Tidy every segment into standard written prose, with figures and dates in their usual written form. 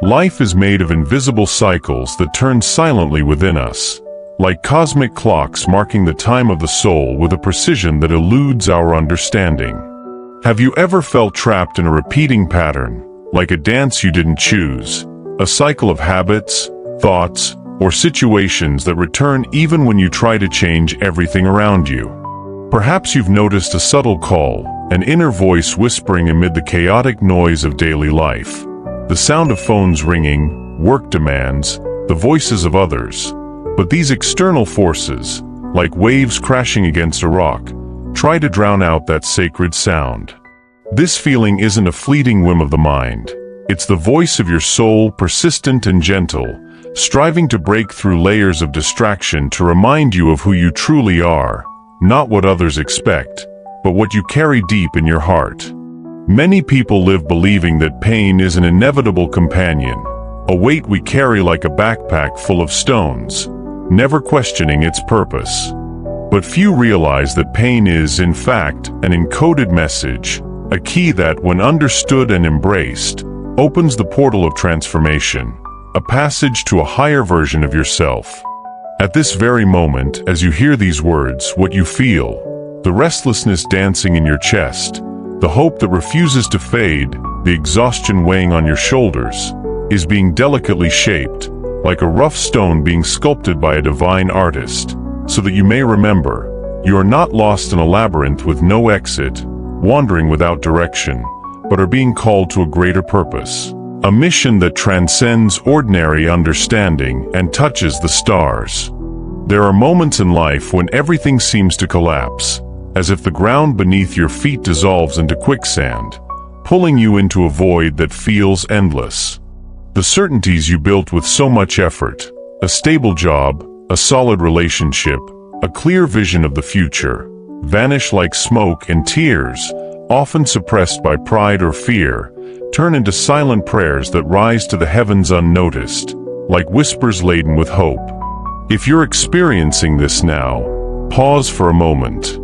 Life is made of invisible cycles that turn silently within us, like cosmic clocks marking the time of the soul with a precision that eludes our understanding. Have you ever felt trapped in a repeating pattern, like a dance you didn't choose, a cycle of habits, thoughts, or situations that return even when you try to change everything around you? Perhaps you've noticed a subtle call, an inner voice whispering amid the chaotic noise of daily life. The sound of phones ringing, work demands, the voices of others. But these external forces, like waves crashing against a rock, try to drown out that sacred sound. This feeling isn't a fleeting whim of the mind. It's the voice of your soul, persistent and gentle, striving to break through layers of distraction to remind you of who you truly are, not what others expect, but what you carry deep in your heart. Many people live believing that pain is an inevitable companion, a weight we carry like a backpack full of stones, never questioning its purpose. But few realize that pain is, in fact, an encoded message, a key that, when understood and embraced, opens the portal of transformation, a passage to a higher version of yourself. At this very moment, as you hear these words, what you feel, the restlessness dancing in your chest, the hope that refuses to fade, the exhaustion weighing on your shoulders, is being delicately shaped, like a rough stone being sculpted by a divine artist, so that you may remember, you are not lost in a labyrinth with no exit, wandering without direction, but are being called to a greater purpose, a mission that transcends ordinary understanding and touches the stars. There are moments in life when everything seems to collapse, as if the ground beneath your feet dissolves into quicksand, pulling you into a void that feels endless. The certainties you built with so much effort, a stable job, a solid relationship, a clear vision of the future, vanish like smoke, and tears, often suppressed by pride or fear, turn into silent prayers that rise to the heavens unnoticed, like whispers laden with hope. If you're experiencing this now, pause for a moment.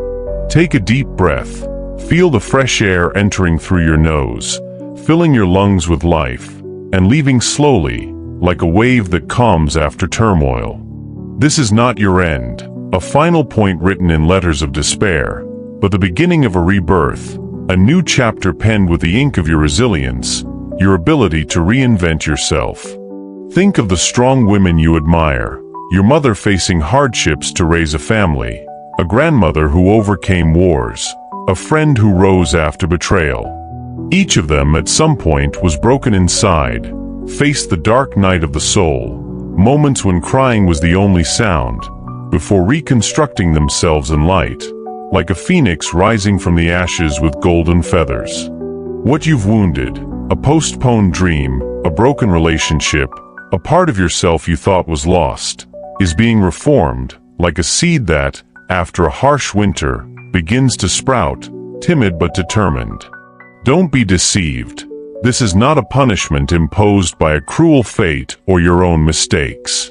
Take a deep breath. Feel the fresh air entering through your nose, filling your lungs with life, and leaving slowly, like a wave that calms after turmoil. This is not your end, a final point written in letters of despair, but the beginning of a rebirth, a new chapter penned with the ink of your resilience, your ability to reinvent yourself. Think of the strong women you admire, your mother facing hardships to raise a family, a grandmother who overcame wars, a friend who rose after betrayal. Each of them at some point was broken inside, faced the dark night of the soul, moments when crying was the only sound, before reconstructing themselves in light, like a phoenix rising from the ashes with golden feathers. What you've wounded, a postponed dream, a broken relationship, a part of yourself you thought was lost, is being reformed, like a seed that, after a harsh winter, begins to sprout, timid but determined. Don't be deceived. This is not a punishment imposed by a cruel fate or your own mistakes.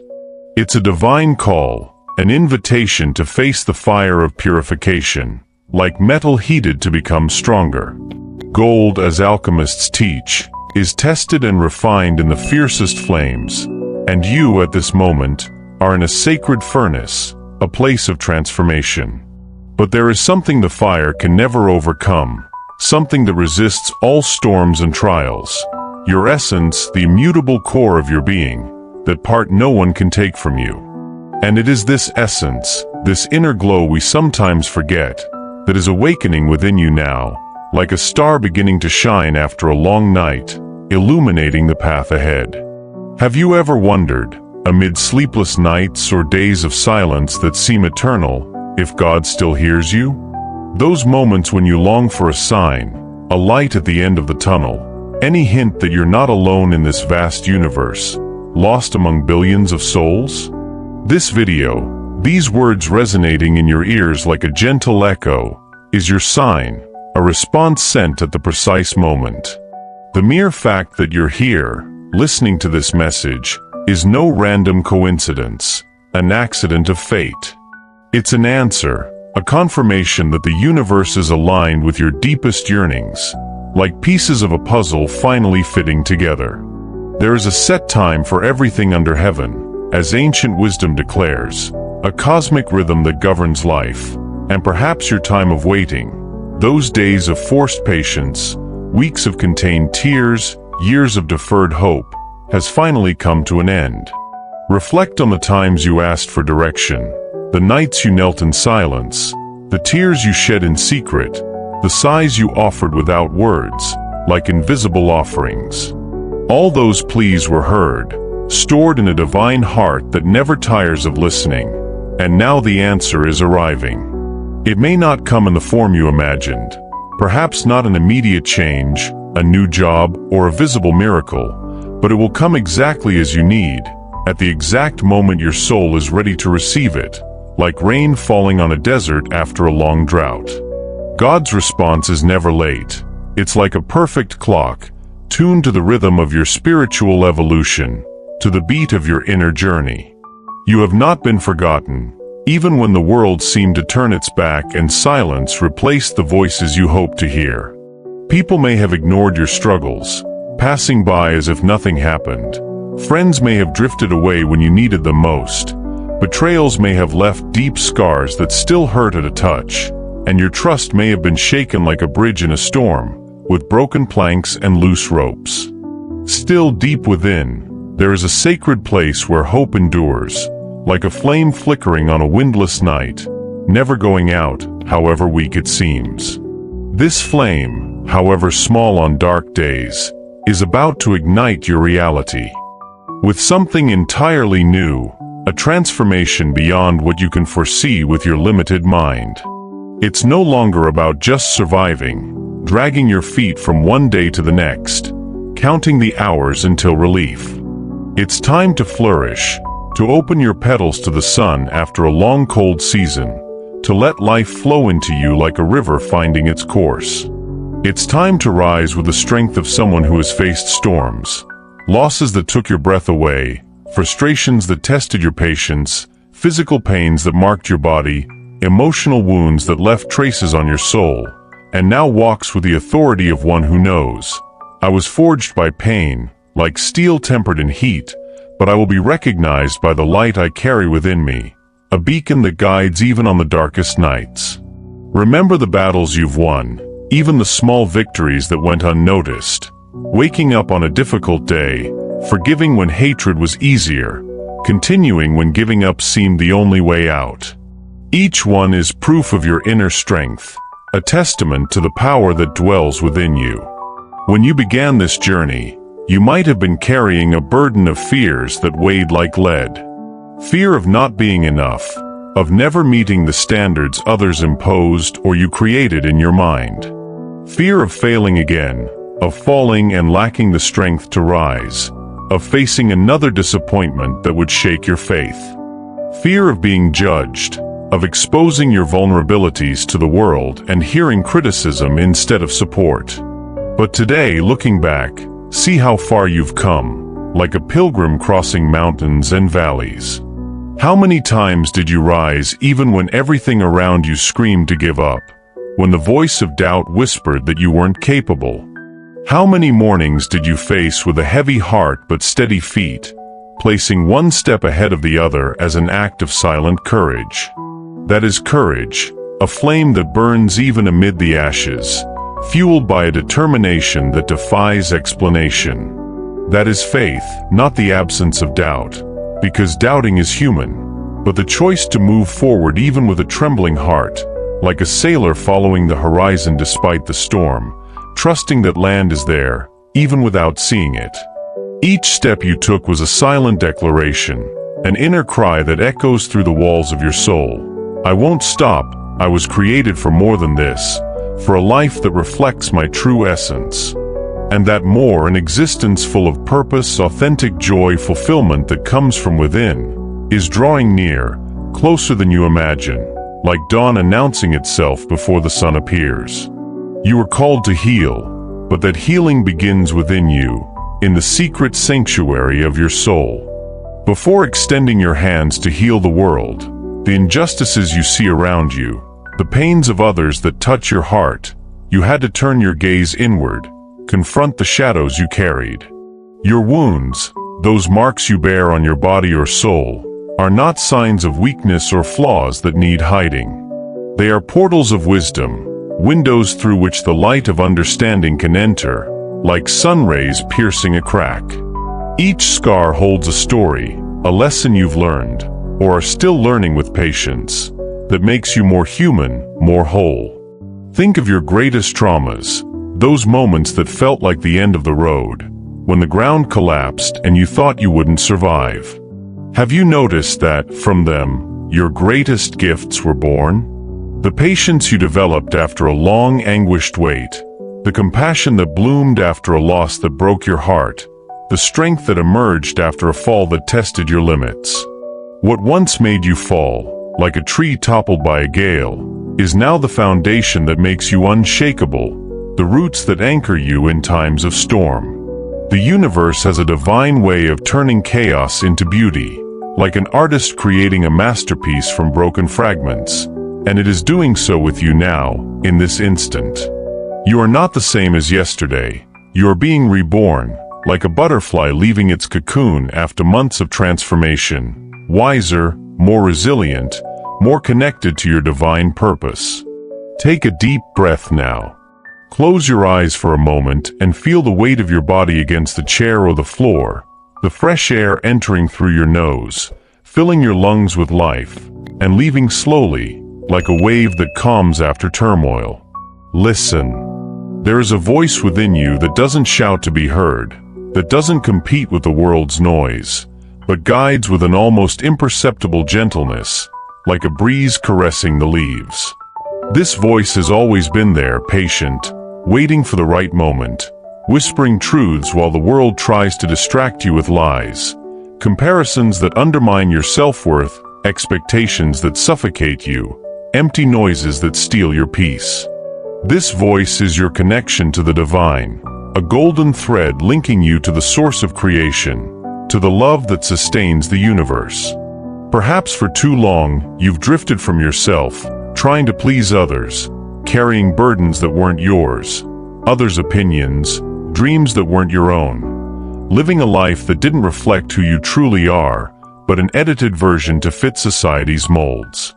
It's a divine call, an invitation to face the fire of purification, like metal heated to become stronger. Gold, as alchemists teach, is tested and refined in the fiercest flames, and you, at this moment, are in a sacred furnace, a place of transformation. But there is something the fire can never overcome, something that resists all storms and trials. Your essence, the immutable core of your being, that part no one can take from you. And it is this essence, this inner glow we sometimes forget, that is awakening within you now, like a star beginning to shine after a long night, illuminating the path ahead. Have you ever wondered, amid sleepless nights or days of silence that seem eternal, if God still hears you? Those moments when you long for a sign, a light at the end of the tunnel, any hint that you're not alone in this vast universe, lost among billions of souls? This video, these words resonating in your ears like a gentle echo, is your sign, a response sent at the precise moment. The mere fact that you're here, listening to this message, is no random coincidence, an accident of fate. It's an answer, a confirmation that the universe is aligned with your deepest yearnings, like pieces of a puzzle finally fitting together. There is a set time for everything under heaven, as ancient wisdom declares, a cosmic rhythm that governs life, and perhaps your time of waiting, those days of forced patience, weeks of contained tears, years of deferred hope, has finally come to an end. Reflect on the times you asked for direction, the nights you knelt in silence, the tears you shed in secret, the sighs you offered without words, like invisible offerings. All those pleas were heard, stored in a divine heart that never tires of listening, and now the answer is arriving. It may not come in the form you imagined, perhaps not an immediate change, a new job, or a visible miracle, but it will come exactly as you need, at the exact moment your soul is ready to receive it, like rain falling on a desert after a long drought. God's response is never late. It's like a perfect clock, tuned to the rhythm of your spiritual evolution, to the beat of your inner journey. You have not been forgotten, even when the world seemed to turn its back and silence replaced the voices you hoped to hear. People may have ignored your struggles, passing by as if nothing happened. Friends may have drifted away when you needed them most. Betrayals may have left deep scars that still hurt at a touch, and your trust may have been shaken like a bridge in a storm, with broken planks and loose ropes. Still deep within, there is a sacred place where hope endures, like a flame flickering on a windless night, never going out, however weak it seems. This flame, however small on dark days, is about to ignite your reality. With something entirely new, a transformation beyond what you can foresee with your limited mind. It's no longer about just surviving, dragging your feet from one day to the next, counting the hours until relief. It's time to flourish, to open your petals to the sun after a long cold season, to let life flow into you like a river finding its course. It's time to rise with the strength of someone who has faced storms, losses that took your breath away, frustrations that tested your patience, physical pains that marked your body, emotional wounds that left traces on your soul, and now walks with the authority of one who knows. I was forged by pain, like steel tempered in heat, but I will be recognized by the light I carry within me, a beacon that guides even on the darkest nights. Remember the battles you've won, even the small victories that went unnoticed. Waking up on a difficult day, forgiving when hatred was easier, continuing when giving up seemed the only way out. Each one is proof of your inner strength, a testament to the power that dwells within you. When you began this journey, you might have been carrying a burden of fears that weighed like lead. Fear of not being enough, of never meeting the standards others imposed or you created in your mind. Fear of failing again, of falling and lacking the strength to rise, of facing another disappointment that would shake your faith. Fear of being judged, of exposing your vulnerabilities to the world and hearing criticism instead of support. But today, looking back, see how far you've come, like a pilgrim crossing mountains and valleys. How many times did you rise even when everything around you screamed to give up, when the voice of doubt whispered that you weren't capable? How many mornings did you face with a heavy heart but steady feet, placing one step ahead of the other as an act of silent courage? That is courage, a flame that burns even amid the ashes, fueled by a determination that defies explanation. That is faith, not the absence of doubt, because doubting is human, but the choice to move forward even with a trembling heart, like a sailor following the horizon despite the storm, trusting that land is there, even without seeing it. Each step you took was a silent declaration, an inner cry that echoes through the walls of your soul. I won't stop, I was created for more than this, for a life that reflects my true essence. And that more, an existence full of purpose, authentic joy, fulfillment that comes from within, is drawing near, closer than you imagine, like dawn announcing itself before the sun appears. You are called to heal, but that healing begins within you, in the secret sanctuary of your soul. Before extending your hands to heal the world, the injustices you see around you, the pains of others that touch your heart, you had to turn your gaze inward, confront the shadows you carried. Your wounds, those marks you bear on your body or soul, are not signs of weakness or flaws that need hiding. They are portals of wisdom, windows through which the light of understanding can enter, like sun rays piercing a crack. Each scar holds a story, a lesson you've learned, or are still learning with patience, that makes you more human, more whole. Think of your greatest traumas, those moments that felt like the end of the road, when the ground collapsed and you thought you wouldn't survive. Have you noticed that, from them, your greatest gifts were born? The patience you developed after a long, anguished wait, the compassion that bloomed after a loss that broke your heart, the strength that emerged after a fall that tested your limits. What once made you fall, like a tree toppled by a gale, is now the foundation that makes you unshakable, the roots that anchor you in times of storm. The universe has a divine way of turning chaos into beauty, like an artist creating a masterpiece from broken fragments, and it is doing so with you now, in this instant. You are not the same as yesterday. You are being reborn, like a butterfly leaving its cocoon after months of transformation, wiser, more resilient, more connected to your divine purpose. Take a deep breath now. Close your eyes for a moment and feel the weight of your body against the chair or the floor, the fresh air entering through your nose, filling your lungs with life, and leaving slowly, like a wave that calms after turmoil. Listen. There is a voice within you that doesn't shout to be heard, that doesn't compete with the world's noise, but guides with an almost imperceptible gentleness, like a breeze caressing the leaves. This voice has always been there, patient, waiting for the right moment, whispering truths while the world tries to distract you with lies, comparisons that undermine your self-worth, expectations that suffocate you, empty noises that steal your peace. This voice is your connection to the divine, a golden thread linking you to the source of creation, to the love that sustains the universe. Perhaps for too long, you've drifted from yourself, trying to please others, carrying burdens that weren't yours, others' opinions, dreams that weren't your own, living a life that didn't reflect who you truly are, but an edited version to fit society's molds.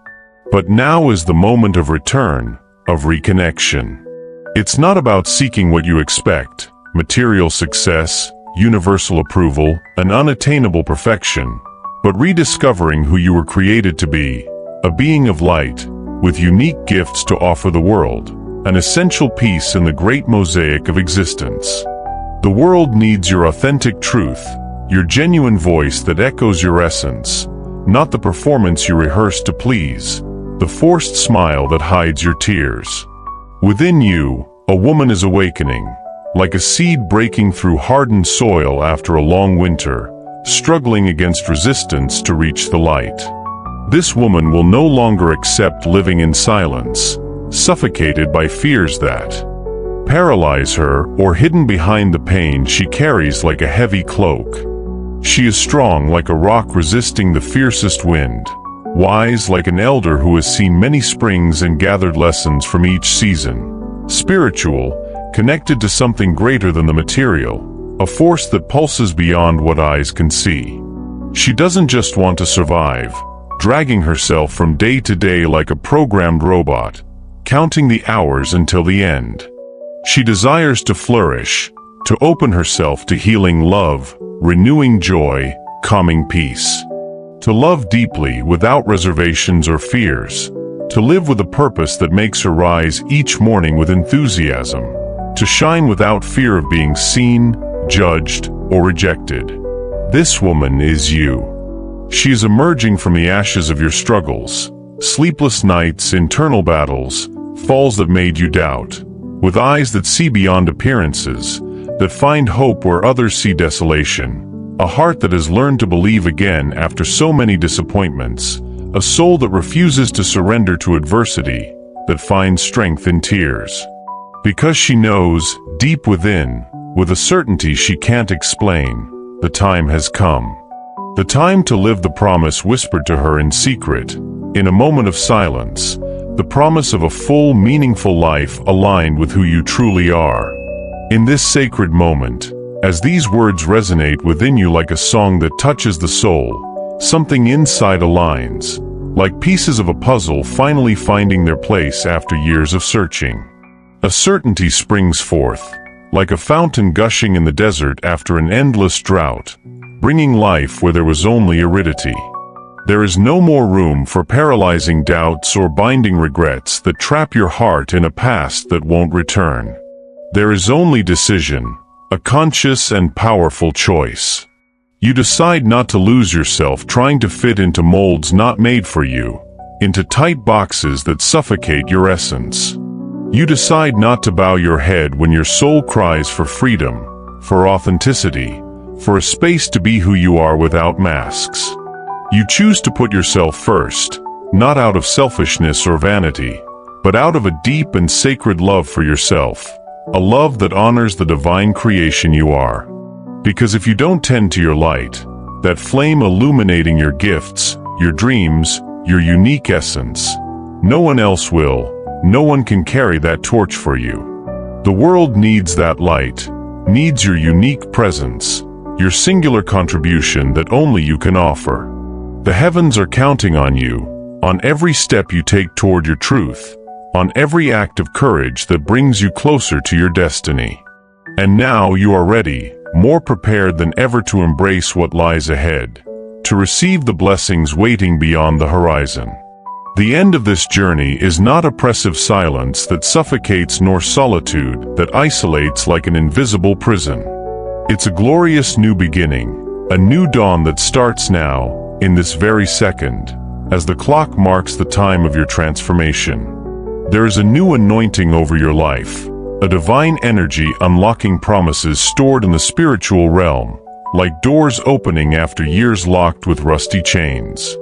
But now is the moment of return, of reconnection. It's not about seeking what you expect, material success, universal approval, an unattainable perfection, but rediscovering who you were created to be, a being of light, with unique gifts to offer the world, an essential piece in the great mosaic of existence. The world needs your authentic truth, your genuine voice that echoes your essence, not the performance you rehearse to please, the forced smile that hides your tears. Within you, a woman is awakening, like a seed breaking through hardened soil after a long winter, struggling against resistance to reach the light. This woman will no longer accept living in silence, suffocated by fears that paralyze her or hidden behind the pain she carries like a heavy cloak. She is strong like a rock resisting the fiercest wind, wise like an elder who has seen many springs and gathered lessons from each season, spiritual, connected to something greater than the material, a force that pulses beyond what eyes can see. She doesn't just want to survive, dragging herself from day to day like a programmed robot, counting the hours until the end. She desires to flourish, to open herself to healing love, renewing joy, calming peace. To love deeply without reservations or fears. To live with a purpose that makes her rise each morning with enthusiasm. To shine without fear of being seen, judged, or rejected. This woman is you. She is emerging from the ashes of your struggles, sleepless nights, internal battles, falls that made you doubt, with eyes that see beyond appearances, that find hope where others see desolation, a heart that has learned to believe again after so many disappointments, a soul that refuses to surrender to adversity, that finds strength in tears. Because she knows, deep within, with a certainty she can't explain, the time has come. The time to live the promise whispered to her in secret, in a moment of silence, the promise of a full, meaningful life aligned with who you truly are. In this sacred moment, As these words resonate within you like a song that touches the soul, something inside aligns, like pieces of a puzzle finally finding their place after years of searching. A certainty springs forth, like a fountain gushing in the desert after an endless drought, bringing life where there was only aridity. There is no more room for paralyzing doubts or binding regrets that trap your heart in a past that won't return. There is only decision, a conscious and powerful choice. You decide not to lose yourself trying to fit into molds not made for you, into tight boxes that suffocate your essence. You decide not to bow your head when your soul cries for freedom, for authenticity, for a space to be who you are without masks. You choose to put yourself first, not out of selfishness or vanity, but out of a deep and sacred love for yourself, a love that honors the divine creation you are. Because if you don't tend to your light, that flame illuminating your gifts, your dreams, your unique essence, no one else will. No one can carry that torch for you. The world needs that light, needs your unique presence, your singular contribution that only you can offer. The heavens are counting on you, on every step you take toward your truth, on every act of courage that brings you closer to your destiny. And now you are ready, more prepared than ever to embrace what lies ahead, to receive the blessings waiting beyond the horizon. The end of this journey is not oppressive silence that suffocates nor solitude that isolates like an invisible prison. It's a glorious new beginning, a new dawn that starts now, in this very second, as the clock marks the time of your transformation. There is a new anointing over your life, a divine energy unlocking promises stored in the spiritual realm, like doors opening after years locked with rusty chains.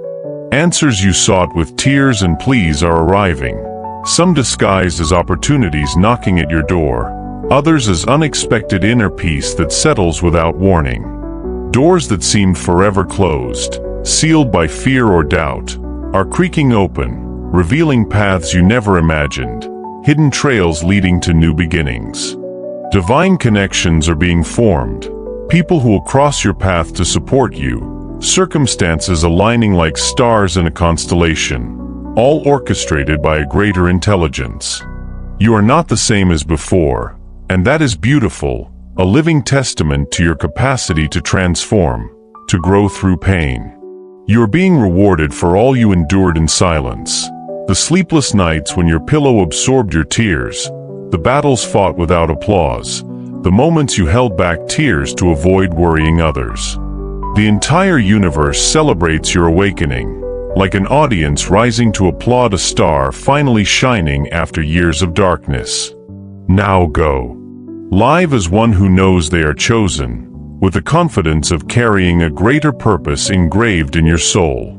Answers you sought with tears and pleas are arriving, some disguised as opportunities knocking at your door, others as unexpected inner peace that settles without warning. Doors that seemed forever closed, sealed by fear or doubt, are creaking open, revealing paths you never imagined, hidden trails leading to new beginnings. Divine connections are being formed, people who will cross your path to support you, circumstances aligning like stars in a constellation, all orchestrated by a greater intelligence. You are not the same as before, and that is beautiful, a living testament to your capacity to transform, to grow through pain. You are being rewarded for all you endured in silence, the sleepless nights when your pillow absorbed your tears, the battles fought without applause, the moments you held back tears to avoid worrying others. The entire universe celebrates your awakening, like an audience rising to applaud a star finally shining after years of darkness. Now go. Live as one who knows they are chosen, with the confidence of carrying a greater purpose engraved in your soul.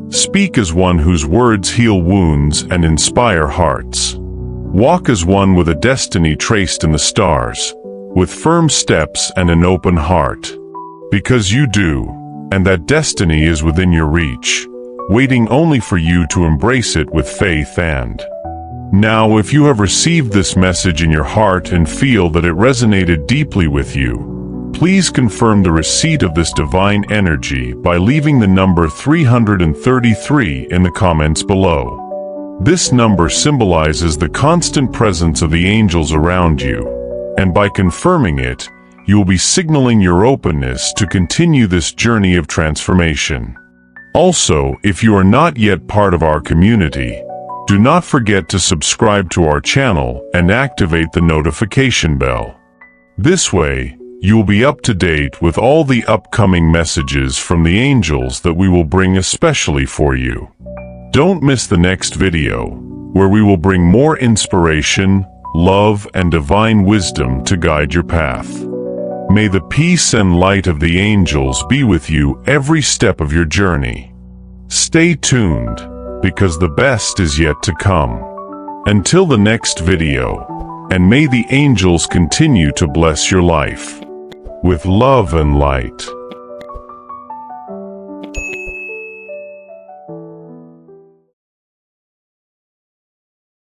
Speak as one whose words heal wounds and inspire hearts. Walk as one with a destiny traced in the stars, with firm steps and an open heart. Because you do, and that destiny is within your reach, waiting only for you to embrace it with faith and. Now, if you have received this message in your heart and feel that it resonated deeply with you, please confirm the receipt of this divine energy by leaving the number 333 in the comments below. This number symbolizes the constant presence of the angels around you, and by confirming it, you will be signaling your openness to continue this journey of transformation. Also, if you are not yet part of our community, do not forget to subscribe to our channel and activate the notification bell. This way, you will be up to date with all the upcoming messages from the angels that we will bring especially for you. Don't miss the next video, where we will bring more inspiration, love, and divine wisdom to guide your path. May the peace and light of the angels be with you every step of your journey. Stay tuned, because the best is yet to come. Until the next video, and may the angels continue to bless your life with love and light.